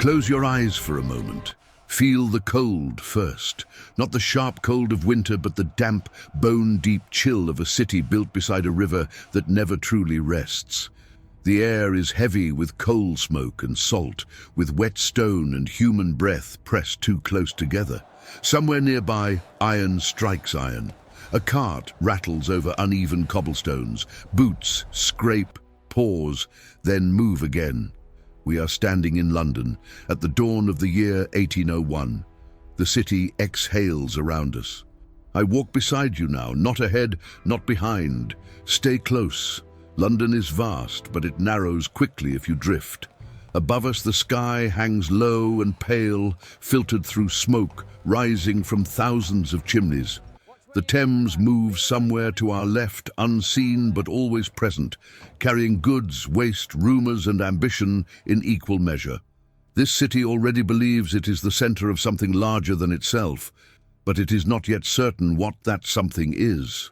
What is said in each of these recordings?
Close your eyes for a moment. Feel the cold first. Not the sharp cold of winter, but the damp, bone-deep chill of a city built beside a river that never truly rests. The air is heavy with coal smoke and salt, with wet stone and human breath pressed too close together. Somewhere nearby, iron strikes iron. A cart rattles over uneven cobblestones. Boots scrape, pause, then move again. We are standing in London, at the dawn of the year 1801. The city exhales around us. I walk beside you now, not ahead, not behind. Stay close. London is vast, but it narrows quickly if you drift. Above us the sky hangs low and pale, filtered through smoke, rising from thousands of chimneys. The Thames moves somewhere to our left, unseen but always present, carrying goods, waste, rumours and ambition in equal measure. This city already believes it is the centre of something larger than itself, but it is not yet certain what that something is.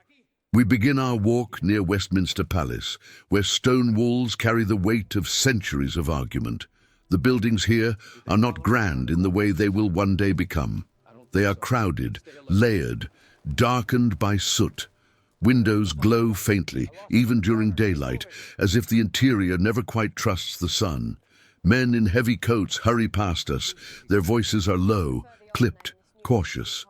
We begin our walk near Westminster Palace, where stone walls carry the weight of centuries of argument. The buildings here are not grand in the way they will one day become. They are crowded, layered, darkened by soot. Windows glow faintly, even during daylight, as if the interior never quite trusts the sun. Men in heavy coats hurry past us. Their voices are low, clipped, cautious.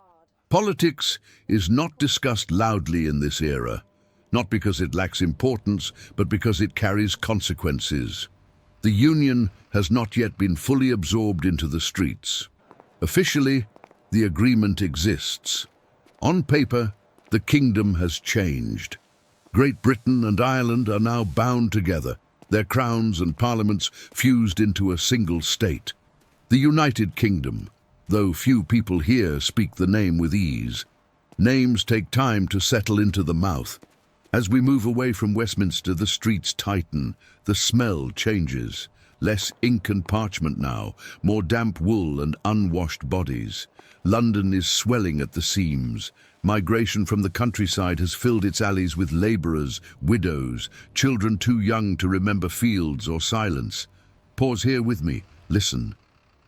Politics is not discussed loudly in this era, not because it lacks importance, but because it carries consequences. The Union has not yet been fully absorbed into the streets. Officially, the agreement exists. On paper, the kingdom has changed. Great Britain and Ireland are now bound together, their crowns and parliaments fused into a single state. The United Kingdom, though few people here speak the name with ease. Names take time to settle into the mouth. As we move away from Westminster, the streets tighten, the smell changes. Less ink and parchment now, more damp wool and unwashed bodies. London is swelling at the seams. Migration from the countryside has filled its alleys with labourers, widows, children too young to remember fields or silence. Pause here with me. Listen.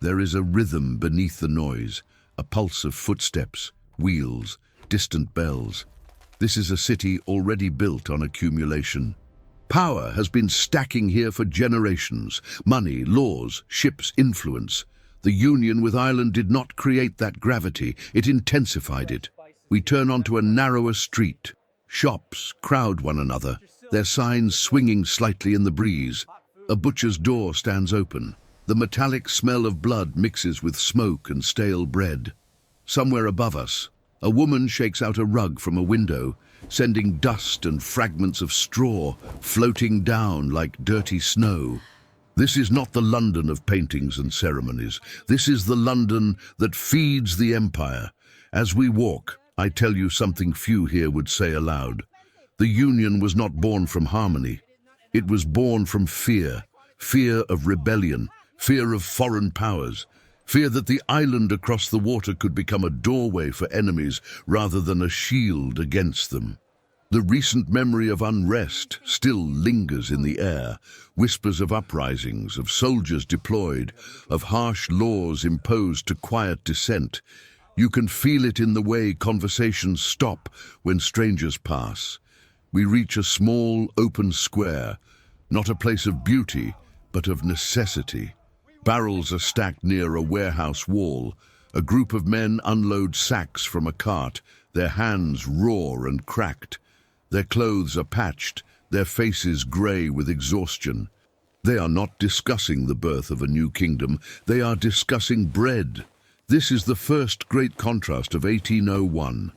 There is a rhythm beneath the noise, a pulse of footsteps, wheels, distant bells. This is a city already built on accumulation. Power has been stacking here for generations. Money, laws, ships, influence. The union with Ireland did not create that gravity, it intensified it. We turn onto a narrower street. Shops crowd one another, their signs swinging slightly in the breeze. A butcher's door stands open. The metallic smell of blood mixes with smoke and stale bread. Somewhere above us, a woman shakes out a rug from a window, sending dust and fragments of straw floating down like dirty snow. This is not the London of paintings and ceremonies. This is the London that feeds the empire. As we walk, I tell you something few here would say aloud. The Union was not born from harmony. It was born from fear, fear of rebellion, fear of foreign powers, fear that the island across the water could become a doorway for enemies rather than a shield against them. The recent memory of unrest still lingers in the air, whispers of uprisings, of soldiers deployed, of harsh laws imposed to quiet dissent. You can feel it in the way conversations stop when strangers pass. We reach a small, open square, not a place of beauty, but of necessity. Barrels are stacked near a warehouse wall. A group of men unload sacks from a cart, their hands raw and cracked. Their clothes are patched, their faces grey with exhaustion. They are not discussing the birth of a new kingdom, they are discussing bread. This is the first great contrast of 1801.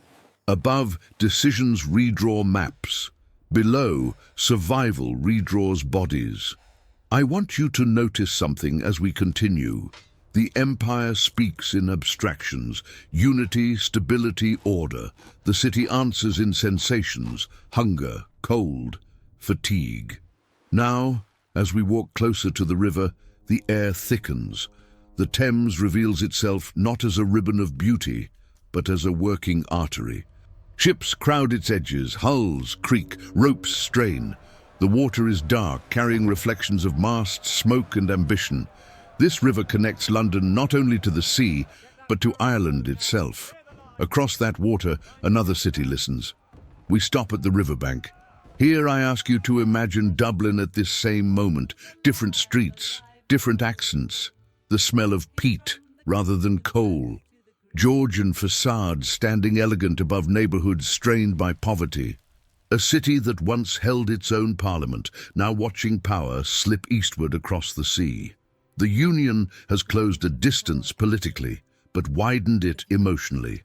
Above, decisions redraw maps. Below, survival redraws bodies. I want you to notice something as we continue. The empire speaks in abstractions, unity, stability, order. The city answers in sensations, hunger, cold, fatigue. Now, as we walk closer to the river, the air thickens. The Thames reveals itself not as a ribbon of beauty, but as a working artery. Ships crowd its edges, hulls creak, ropes strain. The water is dark, carrying reflections of masts, smoke and ambition. This river connects London not only to the sea, but to Ireland itself. Across that water, another city listens. We stop at the riverbank. Here I ask you to imagine Dublin at this same moment. Different streets, different accents, the smell of peat rather than coal. Georgian facades standing elegant above neighbourhoods strained by poverty. A city that once held its own parliament, now watching power slip eastward across the sea. The Union has closed a distance politically, but widened it emotionally.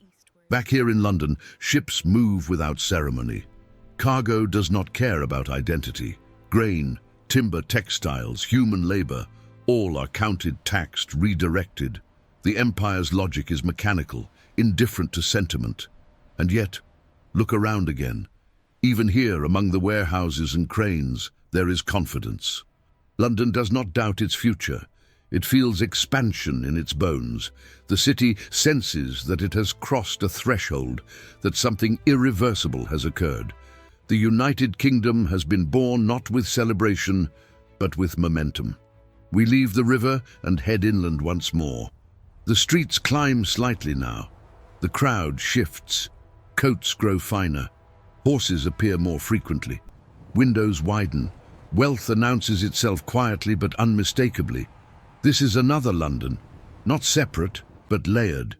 Back here in London, ships move without ceremony. Cargo does not care about identity. Grain, timber, textiles, human labour, all are counted, taxed, redirected. The empire's logic is mechanical, indifferent to sentiment. And yet, look around again. Even here, among the warehouses and cranes, there is confidence. London does not doubt its future. It feels expansion in its bones. The city senses that it has crossed a threshold, that something irreversible has occurred. The United Kingdom has been born not with celebration, but with momentum. We leave the river and head inland once more. The streets climb slightly now. The crowd shifts. Coats grow finer. Horses appear more frequently. Windows widen. Wealth announces itself quietly but unmistakably. This is another London, not separate, but layered.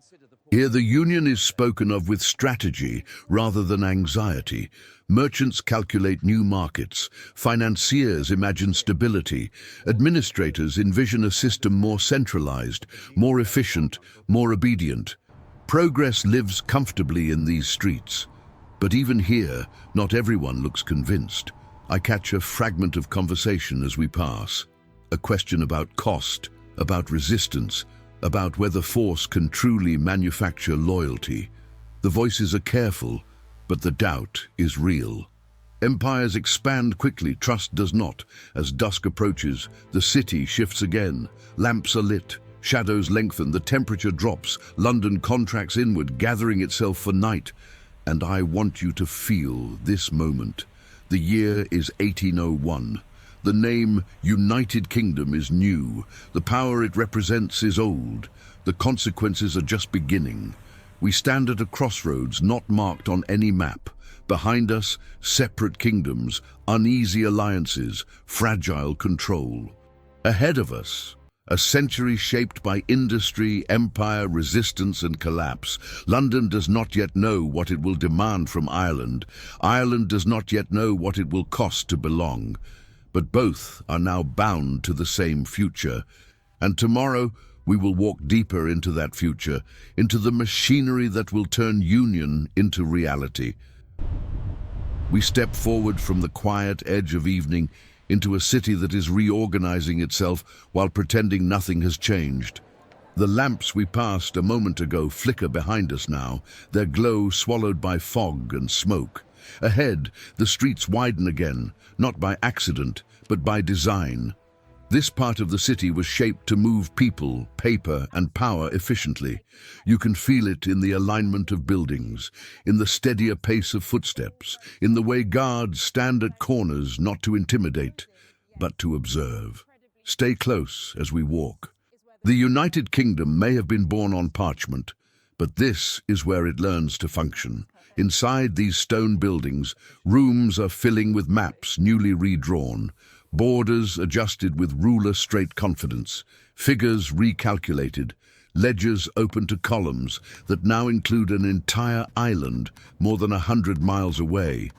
Here the Union is spoken of with strategy rather than anxiety. Merchants calculate new markets. Financiers imagine stability. Administrators envision a system more centralized, more efficient, more obedient. Progress lives comfortably in these streets. But even here, not everyone looks convinced. I catch a fragment of conversation as we pass. A question about cost, about resistance, about whether force can truly manufacture loyalty. The voices are careful, but the doubt is real. Empires expand quickly, trust does not. As dusk approaches, the city shifts again. Lamps are lit, shadows lengthen, the temperature drops, London contracts inward, gathering itself for night. And I want you to feel this moment. The year is 1801. The name United Kingdom is new. The power it represents is old. The consequences are just beginning. We stand at a crossroads not marked on any map. Behind us, separate kingdoms, uneasy alliances, fragile control. Ahead of us, a century shaped by industry, empire, resistance and collapse. London does not yet know what it will demand from Ireland. Ireland does not yet know what it will cost to belong. But both are now bound to the same future. And tomorrow we will walk deeper into that future, into the machinery that will turn union into reality. We step forward from the quiet edge of evening into a city that is reorganizing itself while pretending nothing has changed. The lamps we passed a moment ago flicker behind us now, their glow swallowed by fog and smoke. Ahead, the streets widen again, not by accident, but by design. This part of the city was shaped to move people, paper, and power efficiently. You can feel it in the alignment of buildings, in the steadier pace of footsteps, in the way guards stand at corners not to intimidate, but to observe. Stay close as we walk. The United Kingdom may have been born on parchment, but this is where it learns to function. Inside these stone buildings, rooms are filling with maps newly redrawn, borders adjusted with ruler-straight confidence, figures recalculated, ledgers open to columns that now include an entire island more than 100 miles away.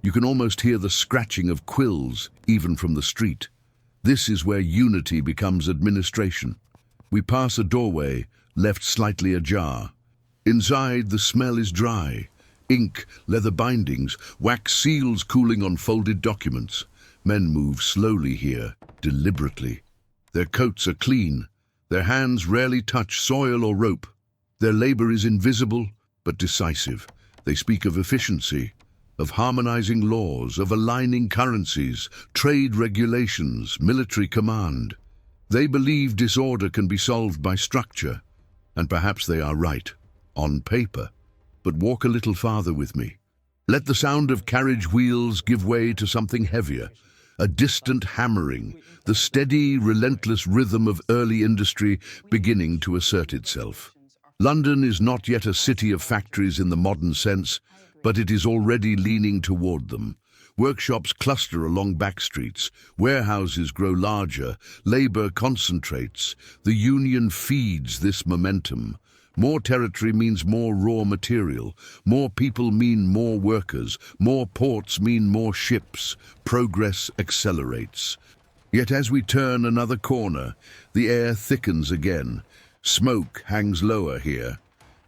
You can almost hear the scratching of quills, even from the street. This is where unity becomes administration. We pass a doorway, left slightly ajar. Inside, the smell is dry. Ink, leather bindings, wax seals cooling on folded documents. Men move slowly here, deliberately. Their coats are clean. Their hands rarely touch soil or rope. Their labor is invisible, but decisive. They speak of efficiency, of harmonizing laws, of aligning currencies, trade regulations, military command. They believe disorder can be solved by structure, and perhaps they are right, on paper. But walk a little farther with me. Let the sound of carriage wheels give way to something heavier. a distant hammering, the steady, relentless rhythm of early industry beginning to assert itself. London is not yet a city of factories in the modern sense, but it is already leaning toward them. Workshops cluster along back streets, warehouses grow larger, labor concentrates. The union feeds this momentum. More territory means more raw material. More people mean more workers. More ports mean more ships. Progress accelerates. Yet as we turn another corner, the air thickens again. Smoke hangs lower here.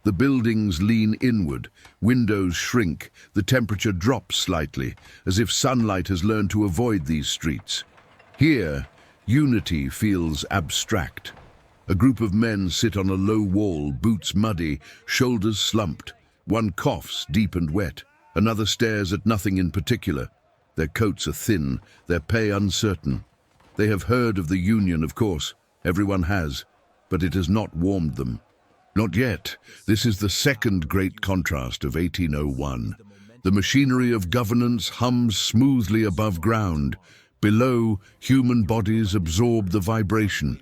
The buildings lean inward, windows shrink, the temperature drops slightly, as if sunlight has learned to avoid these streets. Here, unity feels abstract. A group of men sit on a low wall, boots muddy, shoulders slumped. One coughs, deep and wet. Another stares at nothing in particular. Their coats are thin, their pay uncertain. They have heard of the union, of course. Everyone has, but it has not warmed them. Not yet. This is the second great contrast of 1801. The machinery of governance hums smoothly above ground. Below, human bodies absorb the vibration.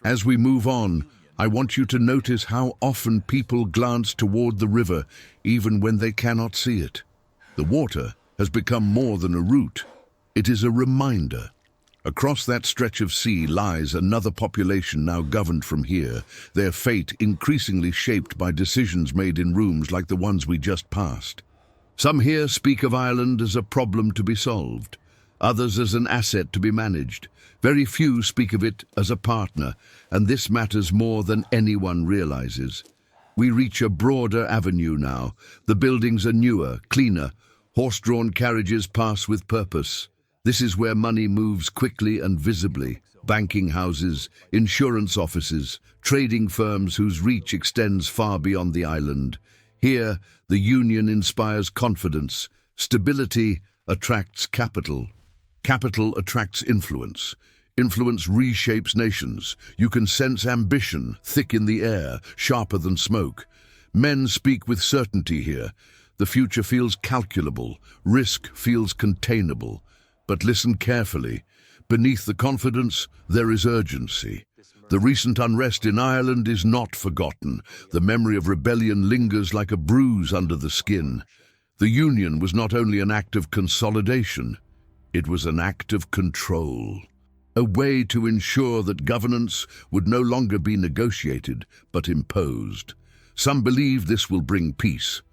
As we move on, I want you to notice how often people glance toward the river, even when they cannot see it. The water has become more than a route. It is a reminder. Across that stretch of sea lies another population now governed from here, their fate increasingly shaped by decisions made in rooms like the ones we just passed. Some here speak of Ireland as a problem to be solved, others as an asset to be managed. Very few speak of it as a partner, and this matters more than anyone realizes. We reach a broader avenue now. The buildings are newer, cleaner. Horse-drawn carriages pass with purpose. This is where money moves quickly and visibly. Banking houses, insurance offices, trading firms whose reach extends far beyond the island. Here, the union inspires confidence. Stability attracts capital. Capital attracts influence. Influence reshapes nations. You can sense ambition, thick in the air, sharper than smoke. Men speak with certainty here. The future feels calculable. Risk feels containable. But listen carefully. Beneath the confidence, there is urgency. The recent unrest in Ireland is not forgotten. The memory of rebellion lingers like a bruise under the skin. The union was not only an act of consolidation, it was an act of control. A way to ensure that governance would no longer be negotiated, but imposed. Some believe this will bring peace.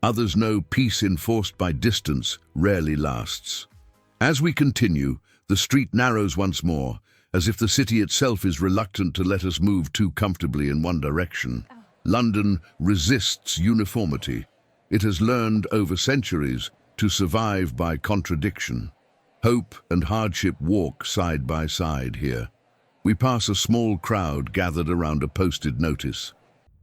Others know peace enforced by distance rarely lasts. As we continue, the street narrows once more, as if the city itself is reluctant to let us move too comfortably in one direction. London resists uniformity. It has learned over centuries to survive by contradiction. Hope and hardship walk side by side here. We pass a small crowd gathered around a posted notice.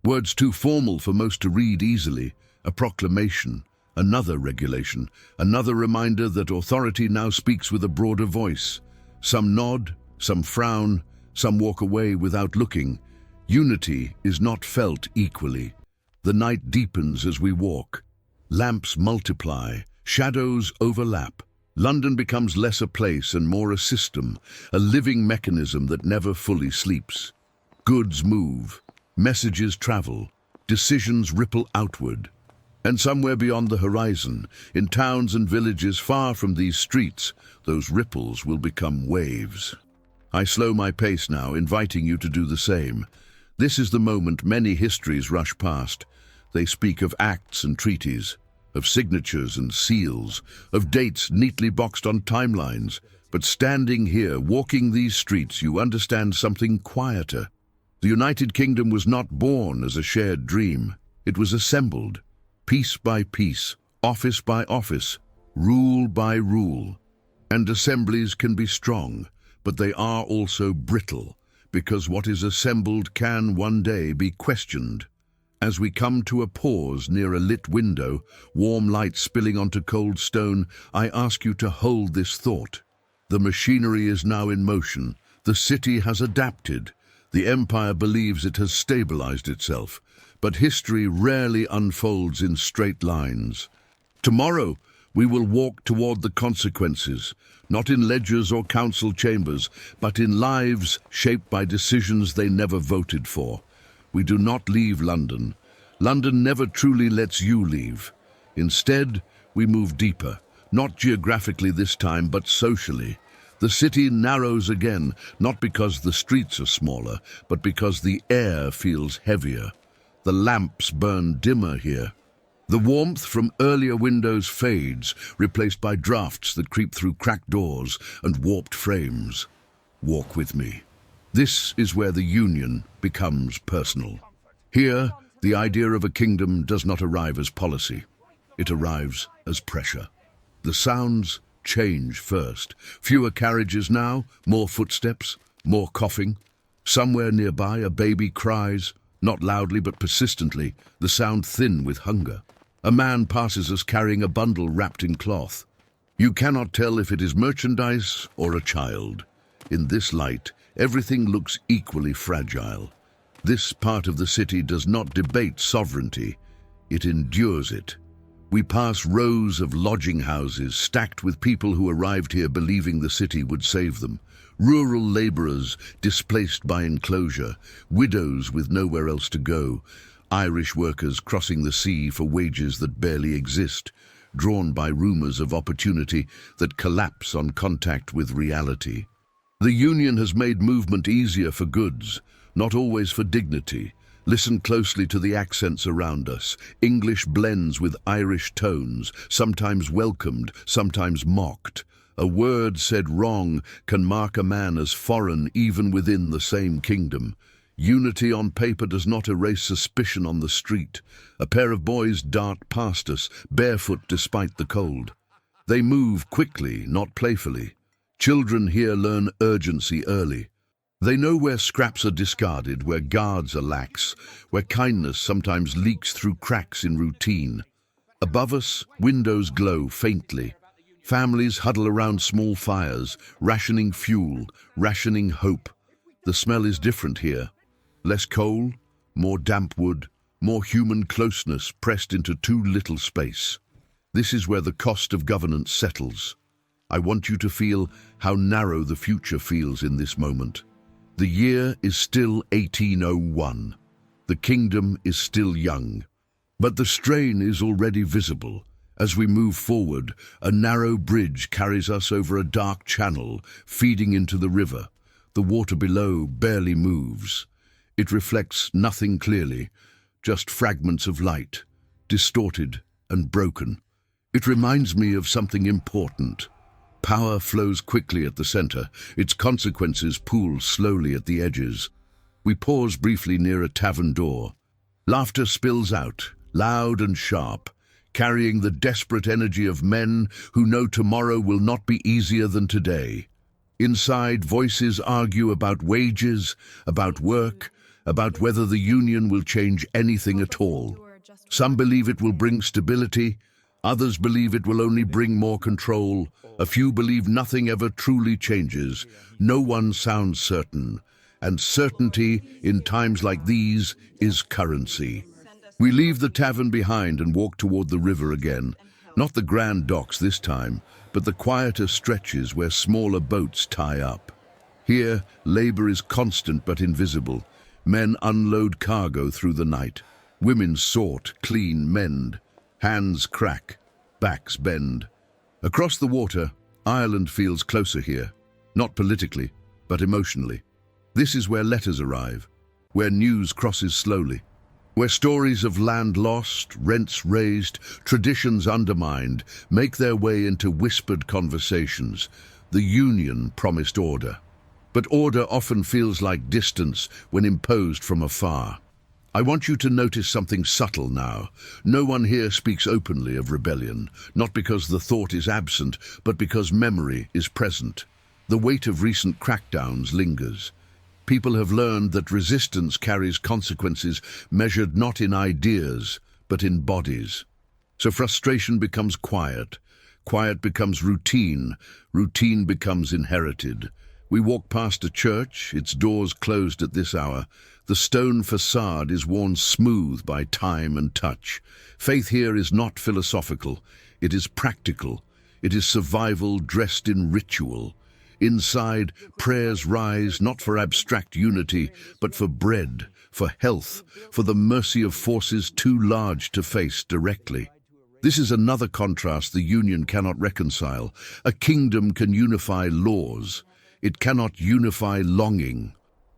Words too formal for most to read easily, a proclamation. Another regulation, another reminder that authority now speaks with a broader voice. Some nod, some frown, some walk away without looking. Unity is not felt equally. The night deepens as we walk. Lamps multiply, shadows overlap. London becomes less a place and more a system, a living mechanism that never fully sleeps. Goods move, messages travel, decisions ripple outward. And somewhere beyond the horizon, in towns and villages far from these streets, those ripples will become waves. I slow my pace now, inviting you to do the same. This is the moment many histories rush past. They speak of acts and treaties, of signatures and seals, of dates neatly boxed on timelines. But standing here, walking these streets, you understand something quieter. The United Kingdom was not born as a shared dream. It was assembled. Piece by piece, office by office, rule by rule. And assemblies can be strong, but they are also brittle, because what is assembled can one day be questioned. As we come to a pause near a lit window, warm light spilling onto cold stone, I ask you to hold this thought. The machinery is now in motion. The city has adapted. The empire believes it has stabilized itself. But history rarely unfolds in straight lines. Tomorrow, We will walk toward the consequences, not in ledgers or council chambers, but in lives shaped by decisions they never voted for. We do not leave London. London never truly lets you leave. Instead, we move deeper, not geographically this time, but socially. The city narrows again, not because the streets are smaller, but because the air feels heavier. The lamps burn dimmer here. The warmth from earlier windows fades, replaced by drafts that creep through cracked doors and warped frames. Walk with me. This is where the union becomes personal. Here, the idea of a kingdom does not arrive as policy. It arrives as pressure. The sounds change first. Fewer carriages now, more footsteps, more coughing. Somewhere nearby, a baby cries, not loudly but persistently, the sound thin with hunger. A man passes us carrying a bundle wrapped in cloth. You cannot tell if it is merchandise or a child. In this light, everything looks equally fragile. This part of the city does not debate sovereignty, it endures it. We pass rows of lodging houses stacked with people who arrived here believing the city would save them. Rural labourers displaced by enclosure, widows with nowhere else to go, Irish workers crossing the sea for wages that barely exist, drawn by rumours of opportunity that collapse on contact with reality. The union has made movement easier for goods, not always for dignity. Listen closely to the accents around us. English blends with Irish tones, sometimes welcomed, sometimes mocked. A word said wrong can mark a man as foreign even within the same kingdom. Unity on paper does not erase suspicion on the street. A pair of boys dart past us, barefoot despite the cold. They move quickly, not playfully. Children here learn urgency early. They know where scraps are discarded, where guards are lax, where kindness sometimes leaks through cracks in routine. Above us, windows glow faintly. Families huddle around small fires, rationing fuel, rationing hope. The smell is different here. Less coal, more damp wood, more human closeness pressed into too little space. This is where the cost of governance settles. I want you to feel how narrow the future feels in this moment. The year is still 1801. The kingdom is still young. But the strain is already visible. As we move forward, a narrow bridge carries us over a dark channel, feeding into the river. The water below barely moves. It reflects nothing clearly, just fragments of light, distorted and broken. It reminds me of something important. Power flows quickly at the center. Its consequences pool slowly at the edges. We pause briefly near a tavern door. Laughter spills out, loud and sharp, carrying the desperate energy of men who know tomorrow will not be easier than today. Inside, voices argue about wages, about work, about whether the union will change anything at all. Some believe it will bring stability, others believe it will only bring more control, a few believe nothing ever truly changes. No one sounds certain, and certainty in times like these is currency. We leave the tavern behind and walk toward the river again, not the grand docks this time, but the quieter stretches where smaller boats tie up. Here, labor is constant but invisible. Men unload cargo through the night. Women sort, clean, mend. Hands crack, backs bend. Across the water, Ireland feels closer here, not politically, but emotionally. This is where letters arrive, where news crosses slowly, where stories of land lost, rents raised, traditions undermined, make their way into whispered conversations. The union promised order. But order often feels like distance when imposed from afar. I want you to notice something subtle now. No one here speaks openly of rebellion, not because the thought is absent, but because memory is present. The weight of recent crackdowns lingers. People have learned that resistance carries consequences measured not in ideas, but in bodies. So frustration becomes quiet. Quiet becomes routine. Routine becomes inherited. We walk past a church, its doors closed at this hour. The stone facade is worn smooth by time and touch. Faith here is not philosophical. It is practical. It is survival dressed in ritual. Inside, prayers rise not for abstract unity, but for bread, for health, for the mercy of forces too large to face directly. This is another contrast the Union cannot reconcile. A kingdom can unify laws. It cannot unify longing.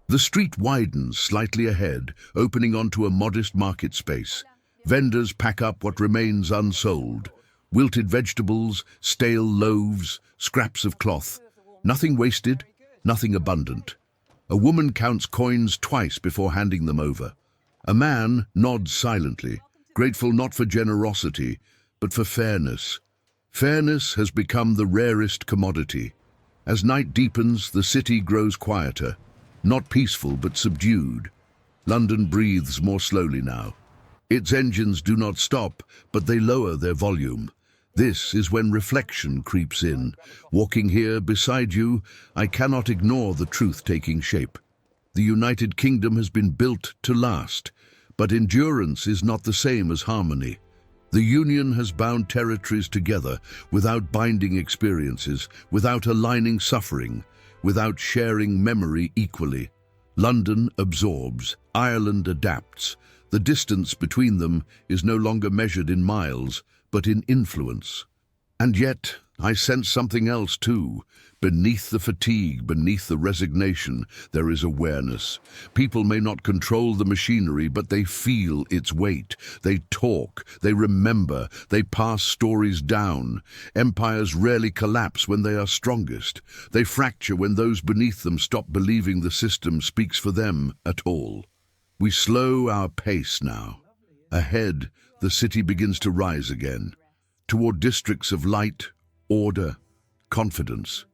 The street widens slightly ahead, opening onto a modest market space. Vendors pack up what remains unsold. Wilted vegetables, stale loaves, scraps of cloth. Nothing wasted, nothing abundant. A woman counts coins twice before handing them over. A man nods silently, grateful not for generosity, but for fairness. Fairness has become the rarest commodity. As night deepens, the city grows quieter, not peaceful but subdued. London breathes more slowly now. Its engines do not stop, but they lower their volume. This is when reflection creeps in. Walking here beside you, I cannot ignore the truth taking shape. The United Kingdom has been built to last, but endurance is not the same as harmony. The Union has bound territories together without binding experiences, without aligning suffering, without sharing memory equally. London absorbs, Ireland adapts. The distance between them is no longer measured in miles, but in influence. And yet, I sense something else too. Beneath the fatigue, beneath the resignation, there is awareness. People may not control the machinery, but they feel its weight. They talk, they remember, they pass stories down. Empires rarely collapse when they are strongest. They fracture when those beneath them stop believing the system speaks for them at all. We slow our pace now. Ahead, the city begins to rise again, toward districts of light, order, confidence.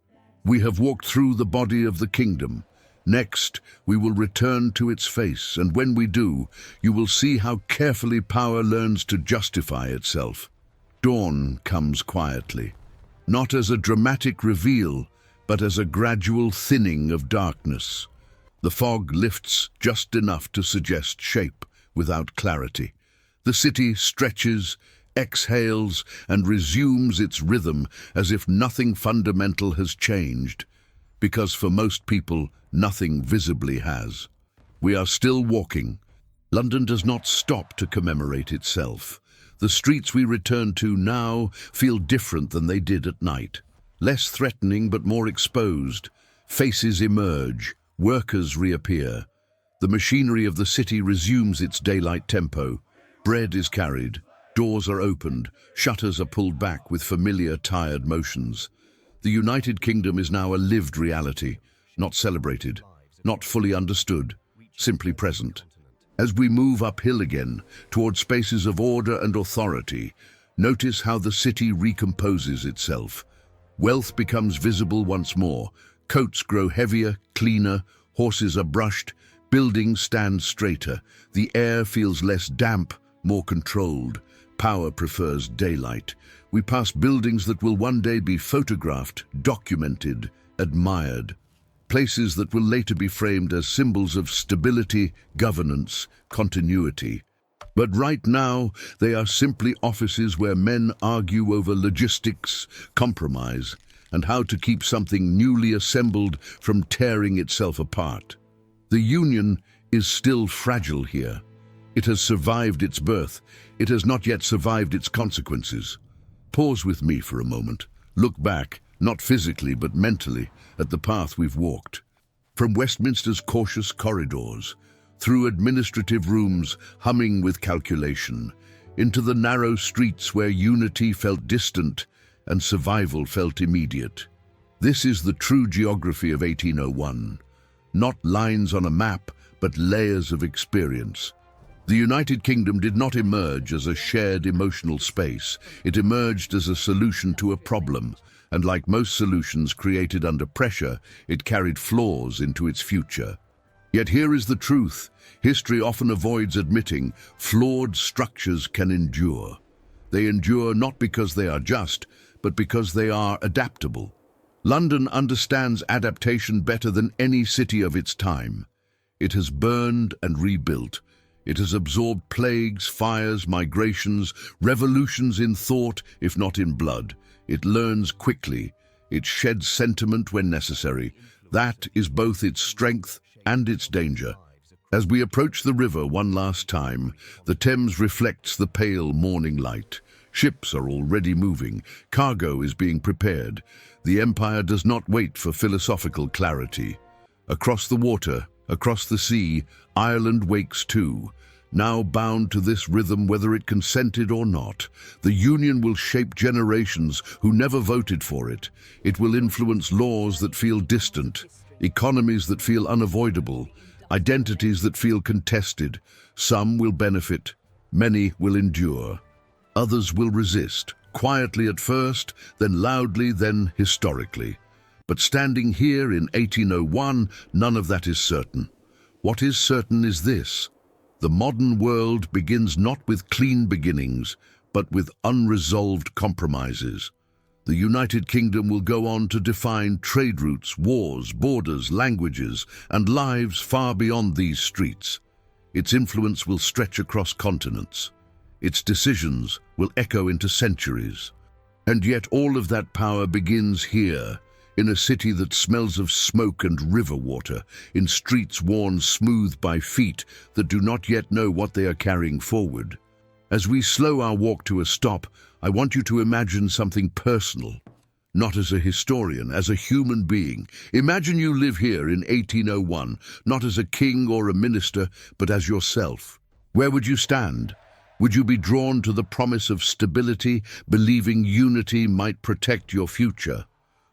We have walked through the body of the kingdom. Next, we will return to its face, and when we do, you will see how carefully power learns to justify itself. Dawn comes quietly, not as a dramatic reveal, but as a gradual thinning of darkness. The fog lifts just enough to suggest shape without clarity. The city stretches, exhales, and resumes its rhythm as if nothing fundamental has changed, because for most people, nothing visibly has. We are still walking. London does not stop to commemorate itself. The streets we return to now feel different than they did at night. Less threatening but more exposed. Faces emerge, workers reappear. The machinery of the city resumes its daylight tempo. Bread is carried, doors are opened, shutters are pulled back with familiar, tired motions. The United Kingdom is now a lived reality, not celebrated, not fully understood, simply present. As we move uphill again, toward spaces of order and authority, notice how the city recomposes itself. Wealth becomes visible once more. Coats grow heavier, cleaner, horses are brushed, buildings stand straighter. The air feels less damp, more controlled. Power prefers daylight. We pass buildings that will one day be photographed, documented, admired. Places that will later be framed as symbols of stability, governance, continuity. But right now, they are simply offices where men argue over logistics, compromise, and how to keep something newly assembled from tearing itself apart. The Union is still fragile here. It has survived its birth. It has not yet survived its consequences. Pause with me for a moment. Look back, not physically but mentally, at the path we've walked. From Westminster's cautious corridors, through administrative rooms humming with calculation, into the narrow streets where unity felt distant and survival felt immediate. This is the true geography of 1801. Not lines on a map, but layers of experience. The United Kingdom did not emerge as a shared emotional space. It emerged as a solution to a problem, and like most solutions created under pressure, it carried flaws into its future. Yet here is the truth. History often avoids admitting flawed structures can endure. They endure not because they are just, but because they are adaptable. London understands adaptation better than any city of its time. It has burned and rebuilt. It has absorbed plagues, fires, migrations, revolutions in thought, if not in blood. It learns quickly. It sheds sentiment when necessary. That is both its strength and its danger. As we approach the river one last time, the Thames reflects the pale morning light. Ships are already moving. Cargo is being prepared. The Empire does not wait for philosophical clarity. Across the water, across the sea, Ireland wakes too. Now bound to this rhythm whether it consented or not, the Union will shape generations who never voted for it. It will influence laws that feel distant, economies that feel unavoidable, identities that feel contested. Some will benefit, many will endure. Others will resist, quietly at first, then loudly, then historically. But standing here in 1801, none of that is certain. What is certain is this: the modern world begins not with clean beginnings, but with unresolved compromises. The United Kingdom will go on to define trade routes, wars, borders, languages, and lives far beyond these streets. Its influence will stretch across continents. Its decisions will echo into centuries. And yet all of that power begins here, in a city that smells of smoke and river water, in streets worn smooth by feet that do not yet know what they are carrying forward. As we slow our walk to a stop, I want you to imagine something personal, not as a historian, as a human being. Imagine you live here in 1801, not as a king or a minister, but as yourself. Where would you stand? Would you be drawn to the promise of stability, believing unity might protect your future?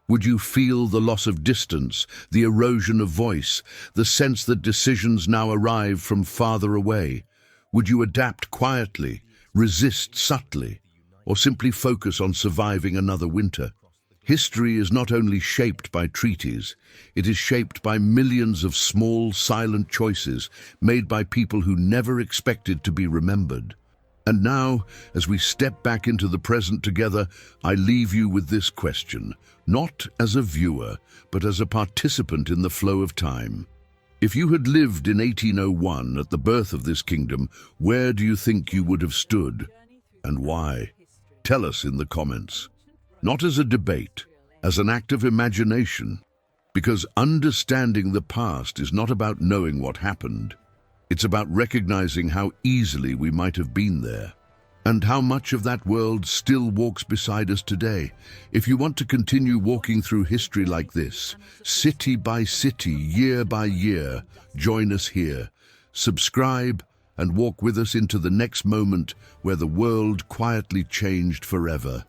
Would you feel the loss of distance, the erosion of voice, the sense that decisions now arrive from farther away? Would you adapt quietly, resist subtly, or simply focus on surviving another winter? History is not only shaped by treaties, it is shaped by millions of small, silent choices made by people who never expected to be remembered. And now, as we step back into the present together, I leave you with this question, not as a viewer, but as a participant in the flow of time. If you had lived in 1801 at the birth of this kingdom, where do you think you would have stood, and why? Tell us in the comments. Not as a debate, as an act of imagination, because understanding the past is not about knowing what happened. It's about recognizing how easily we might have been there, and how much of that world still walks beside us today. If you want to continue walking through history like this, city by city, year by year, join us here. Subscribe and walk with us into the next moment where the world quietly changed forever.